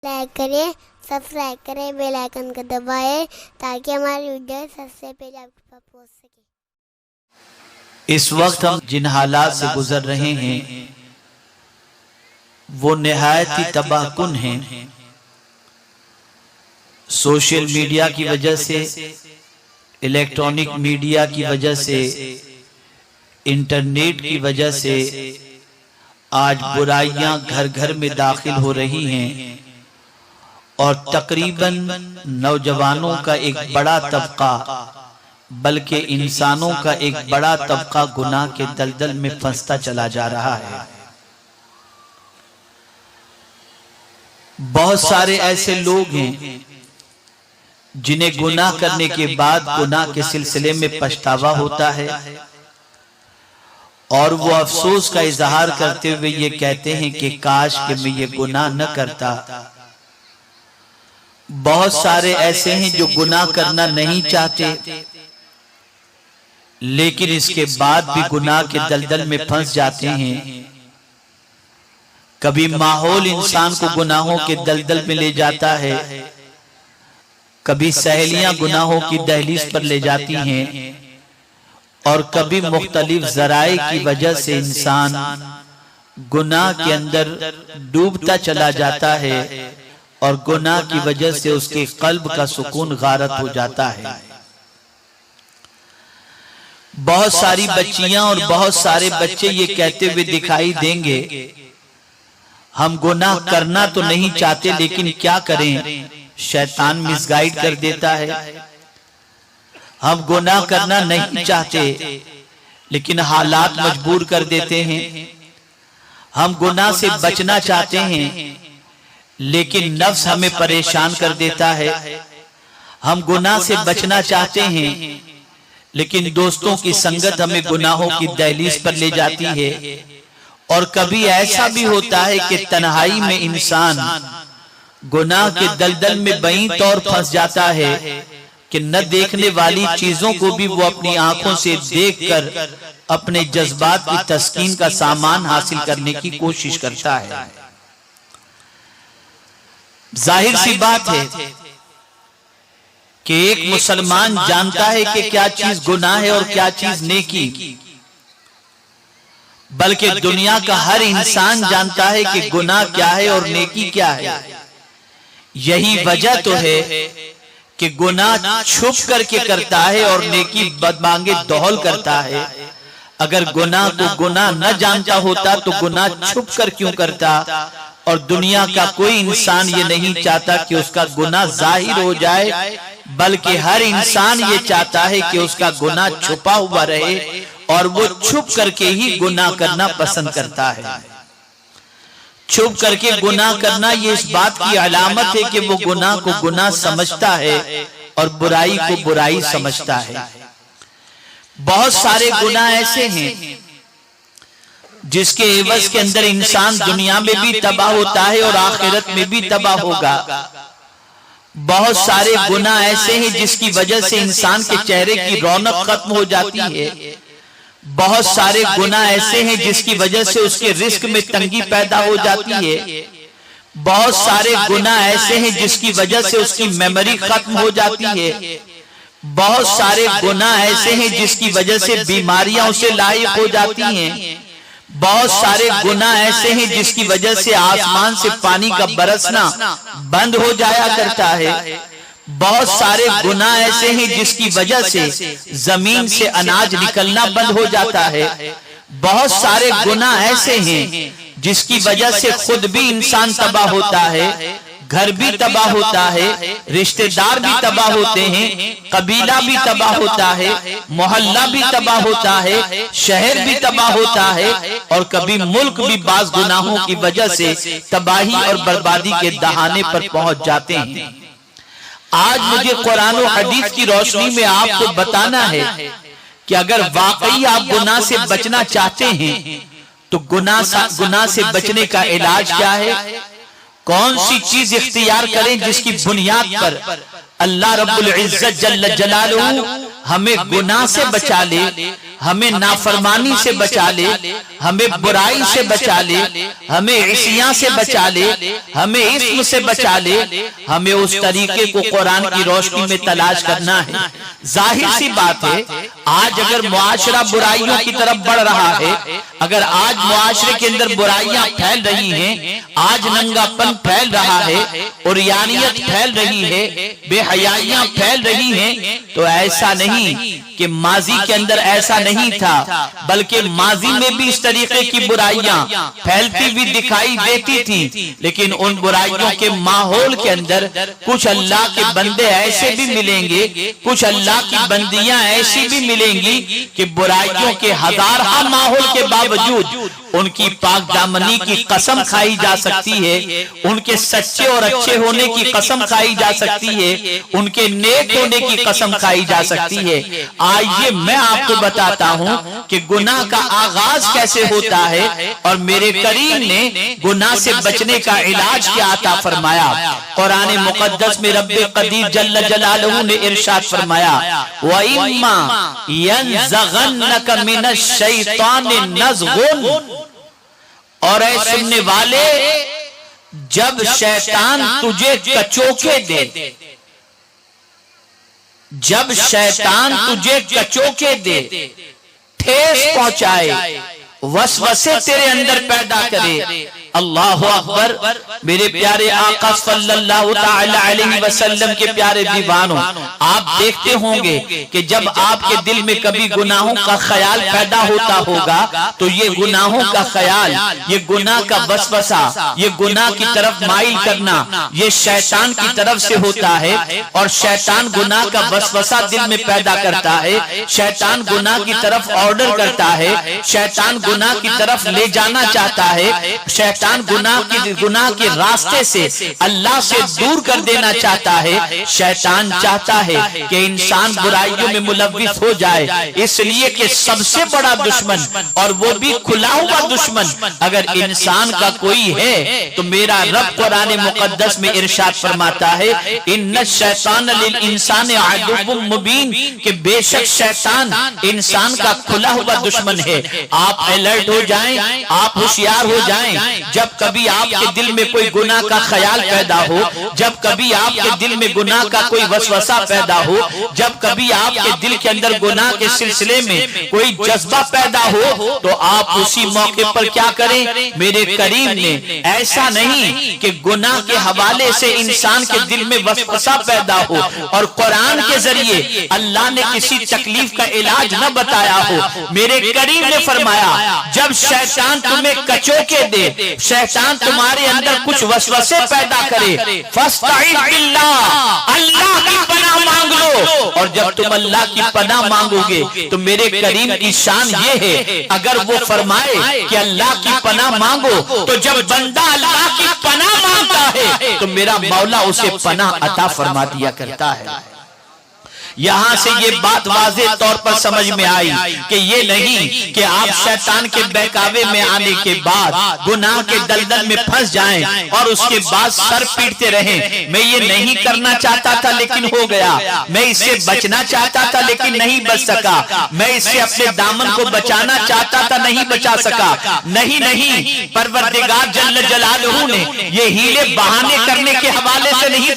Like کریں، subscribe کریں، bell icon کو دبائیں تاکہ ہماری ویڈیو سب سے پہلے آپ کے پاس پہنچ سکے۔ اس وقت ہم جن حالات سے گزر رہے ہیں وہ نہایت ہی تباہ کن ہیں۔ سوشل میڈیا کی وجہ سے، الیکٹرانک میڈیا کی وجہ سے، انٹرنیٹ کی وجہ سے آج برائیاں گھر گھر میں داخل ہو رہی ہیں اور تقریباً نوجوانوں کا ایک بڑا طبقہ بلکہ انسانوں کا ایک بڑا طبقہ گناہ کے دلدل میں پھنستا چلا جا رہا ہے۔ بہت سارے ایسے لوگ ہیں جنہیں گناہ کرنے کے بعد گناہ کے سلسلے میں پچھتاوا ہوتا ہے اور وہ افسوس کا اظہار کرتے ہوئے یہ کہتے ہیں کہ کاش کہ میں یہ گناہ نہ کرتا۔ بہت سارے ایسے ہیں جو گناہ کرنا نہیں چاہتے لیکن اس کے بعد بھی گناہ کے دلدل میں پھنس جاتے ہیں۔ کبھی ماحول انسان کو گناہوں کے دلدل میں لے جاتا ہے، کبھی سہیلیاں گناہوں کی دہلیز پر لے جاتی ہیں اور کبھی مختلف ذرائع کی وجہ سے انسان گناہ کے اندر ڈوبتا چلا جاتا ہے اور گناہ کی وجہ سے اس کے قلب کا سکون غارت ہو جاتا ہے۔ بہت ساری بچیاں اور بہت سارے بچے یہ کہتے ہوئے دکھائی دیں گے ہم گناہ کرنا تو نہیں چاہتے لیکن کیا کریں، شیطان مس گائیڈ کر دیتا ہے۔ ہم گناہ کرنا نہیں چاہتے لیکن حالات مجبور کر دیتے ہیں۔ ہم گناہ سے بچنا چاہتے ہیں لیکن نفس ہمیں پریشان کر دیتا ہے۔ ہم گناہ سے بچنا چاہتے ہیں لیکن دوستوں کی سنگت ہمیں گناہوں کی دہلیز پر لے جاتی ہے۔ اور کبھی ایسا بھی ہوتا ہے کہ تنہائی میں انسان گناہ کے دلدل میں بعید طور پھنس جاتا ہے کہ نہ دیکھنے والی چیزوں کو بھی وہ اپنی آنکھوں سے دیکھ کر اپنے جذبات کی تسکین کا سامان حاصل کرنے کی کوشش کرتا ہے۔ ظاہر سی بات ہے کہ ایک مسلمان جانتا ہے کہ کیا چیز گناہ ہے اور کیا چیز نیکی، بلکہ دنیا کا ہر انسان جانتا ہے کہ گناہ کیا ہے اور نیکی کیا ہے۔ یہی وجہ تو ہے کہ گناہ چھپ کر کے کرتا ہے اور نیکی بدمانگے دہل کرتا ہے۔ اگر گناہ کو گناہ نہ جانتا ہوتا تو گناہ چھپ کر کیوں کرتا؟ اور دنیا کا کوئی انسان یہ نہیں چاہتا کہ اس کا گناہ ظاہر ہو جائے، بلکہ ہر انسان یہ چاہتا ہے کہ اس کا گناہ چھپا ہوا رہے اور وہ چھپ کر کے ہی گناہ کرنا پسند کرتا ہے۔ چھپ کر کے گناہ کرنا یہ اس بات کی علامت ہے کہ وہ گناہ کو گناہ سمجھتا ہے اور برائی کو برائی سمجھتا ہے۔ بہت سارے گناہ ایسے ہیں جس کے عوض کے اندر انسان دنیا میں بھی تباہ ہوتا ہے اور آخرت میں بھی تباہ ہوگا۔ بہت سارے گناہ ایسے ہیں جس کی وجہ سے انسان کے چہرے کی رونق ختم ہو جاتی ہے۔ بہت سارے گناہ ایسے ہیں جس کی وجہ سے اس کے رزق میں تنگی پیدا ہو جاتی ہے۔ بہت سارے گناہ ایسے ہیں جس کی وجہ سے اس کی میموری ختم ہو جاتی ہے۔ بہت سارے گناہ ایسے ہیں جس کی وجہ سے بیماریاں اسے لاحق ہو جاتی ہیں۔ بہت سارے گناہ ایسے ہیں جس کی وجہ سے آسمان سے پانی کا برسنا بند ہو جایا کرتا ہے۔ بہت سارے گناہ ایسے ہیں جس کی وجہ سے زمین سے اناج نکلنا بند ہو جاتا ہے۔ بہت سارے گناہ ایسے ہیں جس کی وجہ سے خود بھی انسان تباہ ہوتا ہے، گھر بھی تباہ ہوتا ہے، رشتہ دار بھی تباہ ہوتے ہیں، قبیلہ بھی تباہ ہوتا ہے، محلہ بھی تباہ ہوتا ہے، شہر بھی تباہ ہوتا ہے اور کبھی ملک بھی بعض گناہوں کی وجہ سے تباہی اور بربادی کے دہانے پر پہنچ جاتے ہیں۔ آج مجھے قرآن و حدیث کی روشنی میں آپ کو بتانا ہے کہ اگر واقعی آپ گناہ سے بچنا چاہتے ہیں تو گناہ سے بچنے کا علاج کیا ہے؟ کون سی چیز اختیار کریں جس کی بنیاد پر اللہ رب العزت جل جلالہ ہمیں گناہ سے بچا لے، ہمیں نافرمانی سے بچا لے، ہمیں برائی سے بچا لے، ہمیں عصیاں سے بچا لے، ہمیں اسم سے بچا لے، ہمیں اس طریقے کو قرآن کی روشنی میں تلاش کرنا ہے۔ ظاہر سی بات ہے، آج اگر معاشرہ برائیوں کی طرف بڑھ رہا ہے، اگر آج معاشرے کے اندر برائیاں پھیل رہی ہیں، آج ننگا پن پھیل رہا ہے، عریانیت پھیل رہی ہے، بے حیائیاں پھیل رہی ہیں، تو ایسا نہیں کہ ماضی کے اندر ایسا نہیں تھا، بلکہ ماضی میں بھی اس طریقے کی برائیاں پھیلتی بھی دکھائی دیتی تھی، لیکن ان برائیوں کے ماحول کے اندر کچھ اللہ کے بندے ایسے بھی ملیں گے، کچھ اللہ کی بندیاں ایسی بھی ملیں گی کہ برائیوں کے ہزارہ ماحول کے باوجود ان کی پاک دامنی کی قسم کھائی جا سکتی ہے، ان کے سچے اور اچھے ہونے کی قسم کھائی جا سکتی ہے، ان کے نیک ہونے کی قسم کھائی جا سکتی ہے۔ آئیے میں آپ کو بتاتا ہوں کہ گناہ کا آغاز کیسے ہوتا ہے، اور میرے کریم نے گناہ سے بچنے کا علاج کیا عطا فرمایا۔ قرآن مقدس میں رب قدیر جل جلالہ نے ارشاد فرمایا وَإِمَّا يَنزَغَنَّكَ مِنَ الشَّيْطَانِ نَزْغٌ، اور اے سننے والے، جب شیطان تجھے کچوکے دے، جب شیطان تجھے کچوکے دے، ٹھیس پہنچائے، وسوسے تیرے اندر پیدا کرے، اللہ اکبر۔ میرے پیارے آقا صلی اللہ تعالی علیہ وسلم کے پیارے دیوانوں، آپ دیکھتے ہوں گے کہ جب آپ کے دل میں کبھی گناہوں کا خیال پیدا ہوتا ہوگا تو یہ گناہوں کا خیال، یہ گناہ کا وسوسہ، یہ گناہ کی طرف مائل کرنا، یہ شیطان کی طرف سے ہوتا ہے، اور شیطان گناہ کا وسوسہ دل میں پیدا کرتا ہے، شیطان گناہ کی طرف آرڈر کرتا ہے، شیطان گناہ کی طرف لے جانا چاہتا ہے، شیطان گناہ کے راستے سے اللہ سے دور کر دینا چاہتا ہے۔ شیطان چاہتا ہے کہ انسان برائیوں میں ملوث ہو جائے، اس لیے کہ سب سے بڑا دشمن، اور وہ بھی کھلا ہوا دشمن اگر انسان کا کوئی ہے تو میرا رب قرآن مقدس میں ارشاد فرماتا ہے ان الشیطان للانسان عدو مبین، کہ بے شک شیطان انسان کا کھلا ہوا دشمن ہے۔ آپ الرٹ ہو جائیں، آپ ہوشیار ہو جائیں، جب کبھی آپ کے دل میں کوئی گناہ کا خیال پیدا ہو، جب کبھی آپ کے دل میں گناہ کا کوئی وسوسہ پیدا ہو، جب کبھی آپ کے دل کے اندر گناہ کے سلسلے میں کوئی جذبہ پیدا ہو، تو آپ اسی موقع پر کیا کریں؟ میرے کریم نے ایسا نہیں کہ گناہ کے حوالے سے انسان کے دل میں وسوسہ پیدا ہو اور قرآن کے ذریعے اللہ نے کسی تکلیف کا علاج نہ بتایا ہو۔ میرے کریم نے فرمایا جب شیطان تمہیں کچوکے دے، شیطان تمہارے اندر کچھ وسوسے پیدا کرے، فاستعذ باللہ، اللہ کی پناہ مانگ لو، اور جب تم اللہ کی پناہ مانگو گے تو میرے کریم کی شان یہ ہے، اگر وہ فرمائے کہ اللہ کی پناہ مانگو تو جب بندہ اللہ کی پناہ مانگتا ہے تو میرا مولا اسے پناہ عطا فرما دیا کرتا ہے۔ یہاں سے یہ بات واضح طور پر سمجھ میں آئی کہ یہ نہیں کہ آپ شیطان کے بہکاوے میں آنے کے بعد گناہ کے دلدل میں پھنس جائیں اور اس کے بعد سر پیٹتے رہیں، میں یہ نہیں کرنا چاہتا تھا لیکن ہو گیا، میں اس سے بچنا چاہتا تھا لیکن نہیں بچ سکا، میں اس سے اپنے دامن کو بچانا چاہتا تھا نہیں بچا سکا۔ نہیں، پروردگار جل جلالہ نے یہ ہیلے بہانے کرنے کے حوالے سے نہیں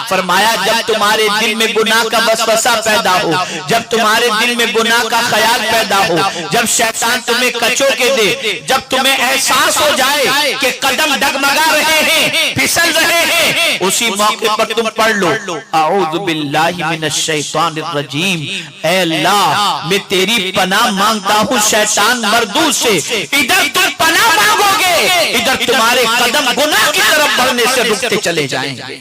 فرمایا جب تمہارے دل میں گناہ کا وسوسہ پیدا ہو، جب تمہارے دل میں گناہ کا خیال پیدا ہو، جب شیطان تمہیں کچوکے دے، جب تمہیں احساس ہو جائے کہ قدم ڈگمگا رہے ہیں، پھسل رہے ہیں، اسی موقع پر تم پڑھ لو اعوذ باللہ من الشیطان الرجیم، اے اللہ میں تیری پناہ مانگتا ہوں شیطان مردود سے۔ ادھر تم پناہ مانگو گے، ادھر تمہارے قدم گناہ کی طرف بڑھنے سے رکتے چلے جائیں گے۔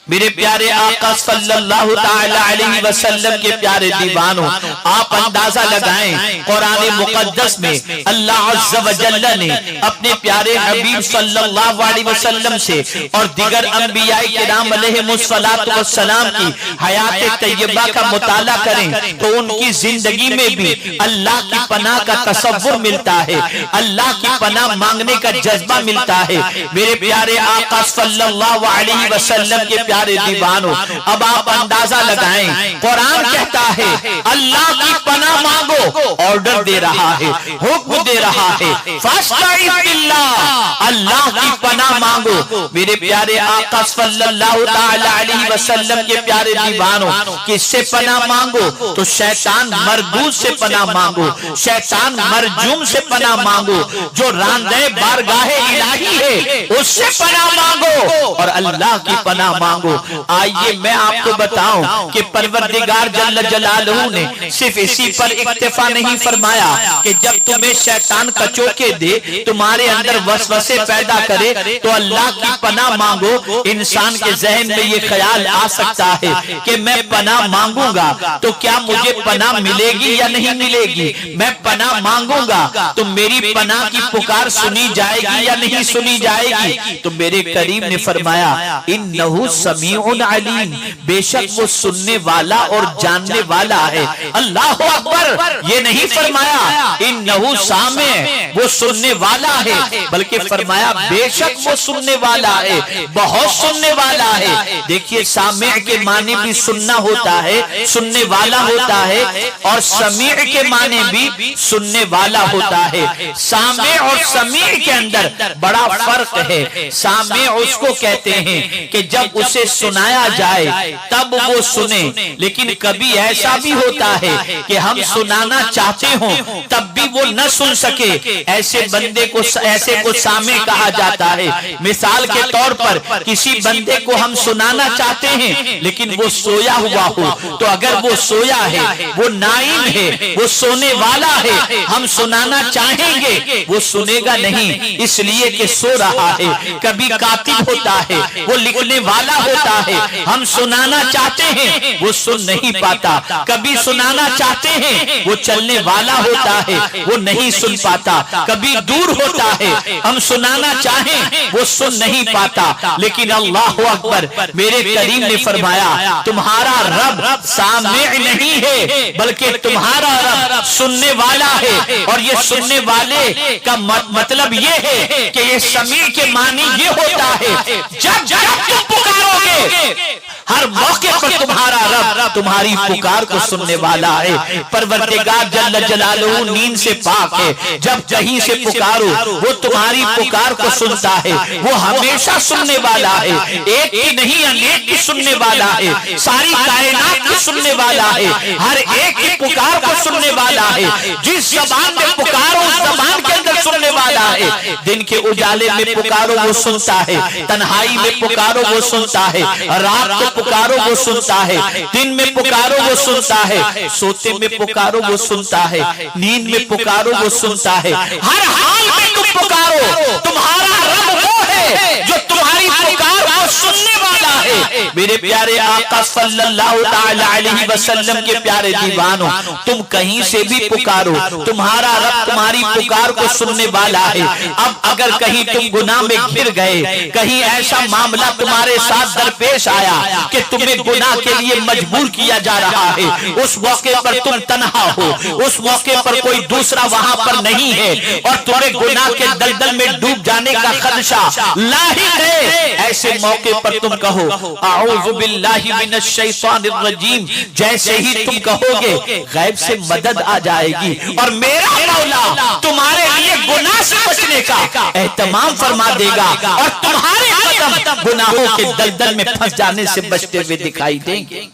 میرے پیارے آقا صلی اللہ تعالی علیہ وسلم کے پیارے دیوانوں، آپ اندازہ لگائیں قرآن مقدس میں اللہ عز و جل نے اپنے پیارے حبیب صلی اللہ علیہ وسلم سے اور دیگر انبیاء کرام علیہ السلام کی حیات طیبہ کا مطالعہ کریں تو ان کی زندگی میں بھی اللہ کی پناہ کا تصور ملتا ہے، اللہ کی پناہ مانگنے کا جذبہ ملتا ہے۔ میرے پیارے آقا صلی اللہ علیہ وسلم کے پیارے دیوانوں، اب آپ اندازہ لگائیں، قرآن کہتا ہے اللہ کی پناہ مانگو، آرڈر دے رہا ہے، حکم دے رہا ہے، فاستعذ باللہ، اللہ کی پناہ مانگو۔ میرے پیارے آقا صلی اللہ تعالی علیہ وسلم کے پیارے دیوانوں، کس سے پناہ مانگو؟ تو شیطان مردود سے پناہ مانگو، شیطان مرجوم سے پناہ مانگو، جو راندہ بارگاہ الہی ہے اس سے پناہ مانگو اور اللہ کی پناہ مانگو۔ آئیے میں آپ کو بتاؤں کہ پروردگار جل جلالہ نے صرف اسی پر اکتفا نہیں فرمایا کہ جب تمہیں شیطان کچوکے دے، تمہارے اندر وسوسے پیدا کرے تو اللہ کی پناہ مانگو۔ انسان کے ذہن میں یہ خیال آ سکتا ہے کہ میں پناہ مانگوں گا تو کیا مجھے پناہ ملے گی یا نہیں ملے گی، میں پناہ مانگوں گا تو میری پناہ کی پکار سنی جائے گی یا نہیں سنی جائے گی؟ تو میرے کریم نے فرمایا انہو سمیع علیم، بے شک وہ سننے والا اور جاننے والا ہے۔ اللہ اکبر، یہ نہیں فرمایا انہو سامع، وہ سننے والا ہے، بلکہ فرمایا بے شک وہ سننے والا ہے، بہت سننے والا ہے۔ دیکھیے سامع کے معنی بھی سننا ہوتا ہے، سننے والا ہوتا ہے، اور سمیع کے معنی بھی سننے والا ہوتا ہے۔ سامع اور سمیع کے اندر بڑا فرق ہے۔ سامع اس کو کہتے ہیں کہ جب اسے سنایا جائے تب وہ سنے، لیکن کبھی ایسا بھی ہوتا ہے کہ ہم سنانا چاہتے ہوں تب بھی وہ نہ سن سکے، ایسے بندے کو ایسے کو سامع کہا جاتا ہے۔ مثال کے طور پر کسی بندے کو ہم سنانا چاہتے ہیں لیکن وہ سویا ہوا ہو، تو اگر وہ سویا ہے، وہ نائم ہے، وہ سونے والا ہے، ہم سنانا چاہیں گے وہ سنے گا نہیں، اس لیے کہ سو رہا ہے۔ کبھی کاتب ہوتا ہے، وہ لکھنے والا ہوتا ہے، ہم سنانا چاہتے ہیں وہ سن نہیں پاتا۔ کبھی سنانا چاہتے ہیں، وہ چلنے والا ہوتا ہے، وہ نہیں سن پاتا۔ کبھی دور ہوتا ہے، ہم سنانا چاہیں وہ سن نہیں پاتا۔ لیکن اللہ اکبر، میرے کریم نے فرمایا تمہارا رب سامع نہیں ہے بلکہ تمہارا رب سننے والا ہے۔ اور یہ سننے والے کا مطلب یہ ہے کہ یہ سمیع کے معنی یہ ہوتا ہے جب تم پکارو گے ہر موقع پر تمہارا رب تمہاری پکار کو سننے والا ہے۔ پروردگار جل جلالہ نیند سے پاک ہے، جب کہیں سے پکارو وہ تمہاری پکار کو سنتا ہے، وہ ہمیشہ سننے والا ہے، ایک کی نہیں انیک کی سننے والا ہے، ساری کائنات کی سننے والا ہے، ہر ایک کی پکار کو سننے والا ہے۔ جس زبان میں پکارو اس زبان کے اندر سننے والا ہے۔ دن کے اجالے میں پکارو وہ سنتا ہے، تنہائی میں پکارو وہ سنتا ہے، رات کو پکارو وہ سنتا ہے، دن میں پکارو وہ سنتا ہے، سوتے میں پکارو وہ سنتا ہے، نیند میں پکارو وہ سنتا ہے۔ ہر حال میں تم پکارو، تمہارا رب وہ ہے جو تمہاری پکار کو سننے والا ہے۔ میرے پیارے آقا صلی اللہ تعالی علیہ وسلم کے پیارے دیوانوں، تم کہیں سے بھی پکارو تمہارا رب تمہاری پکار کو سننے والا ہے۔ اب اگر کہیں تم گناہ میں گر گئے، کہیں ایسا معاملہ تمہارے ساتھ درپیش آیا کہ تمہیں گناہ کے لیے مجبور کیا جا رہا ہے، اس موقع پر تم تنہا ہو، اس موقع پر کوئی دوسرا وہاں پر نہیں ہے اور تمہیں گناہ کے دلدل میں ڈوب جانے کا خدشہ لاحق ہے، ایسے موقع پر تم کہو اعوذ باللہ من الشیطان الرجیم، جیسے ہی تم کہو گے غیب سے مدد آ جائے گی اور میرا مولا تمہارے لیے گناہ سے بچنے کا اہتمام فرما دے گا اور تمہارے قدم گناہوں کے دلدل میں پھنس جانے سے بچتے ہوئے دکھائی دیں گے۔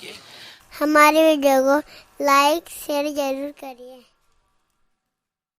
ہمارے ویڈیو کو لائک شیئر ضرور کریے۔